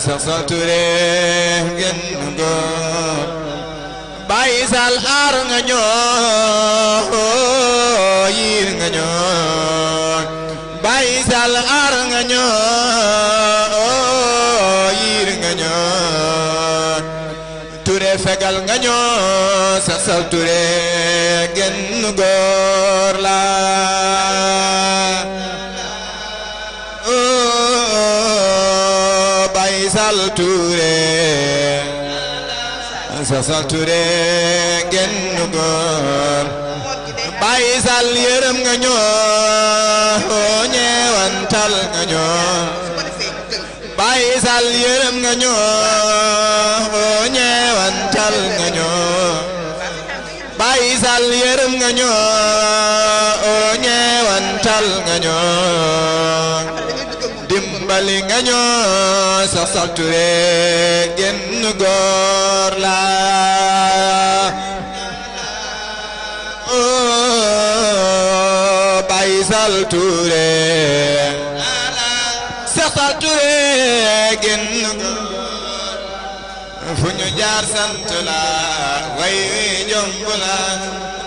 Cheikh Sall Touré genn góor Baye Sall aar nga ñoo yiir nga ñoo Baye Sall aar nga ñoo yiir nga ñoo Touré fegal nga ñoo Cheikh Sall Touré genn góor la Baye Sall Touré Cheikh Sall Touré genn góor Baye Sall yërëm nga ñoo ñeewantal nga ñoo Baye Sall yërëm nga ñoo ñeewantal nga ñoo Baye Sall yërëm nga ñoo ñeewantal nga ñoo dimbali nga ñoo Cheikh Sall Touré genn góor la Baye Sall Touré Cheikh Sall Touré genn góor fu ñu jaar sant la way wi jomb la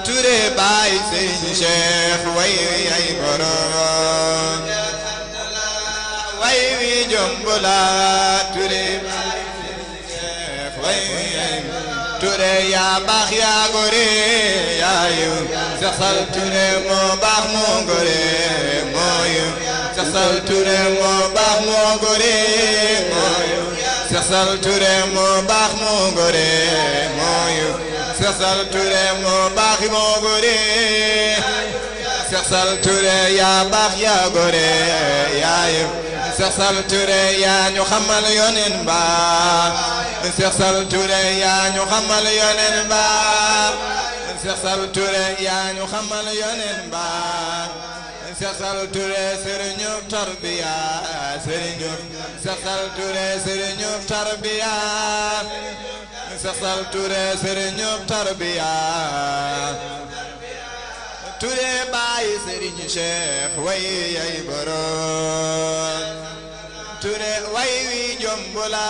Touré Baye Serigne Cheikh way wi ay borom way wi jomb la Touré Baye Serigne Cheikh way wi ay Touré yaa baax yaa gore yaa yiw Cheikh Sall Touré moo baax moo gore moo yiw Cheikh Sall Touré moo baax moo gore moo yiw Cheikh Sall Touré moo baax moo gore moo yiw Cheikh Sall Touré moo baax moo gore Cheikh Sall Touré yaa baax yaa gore yaa yiw Cheikh Sall Touré yaa ñu xamal yonen ba Cheikh Sall Touré yaa ñu xamal yonen ba Cheikh Sall Touré yaa ñu xamal yonen ba Cheikh Sall Touré sëriñu tarbiya sëriñu Cheikh Sall Touré sëriñu tarbiya Cheikh Sall Touré sëriñu tarbiya Touré Baye Serigne Cheikh way ay borom Touré way wi jomb la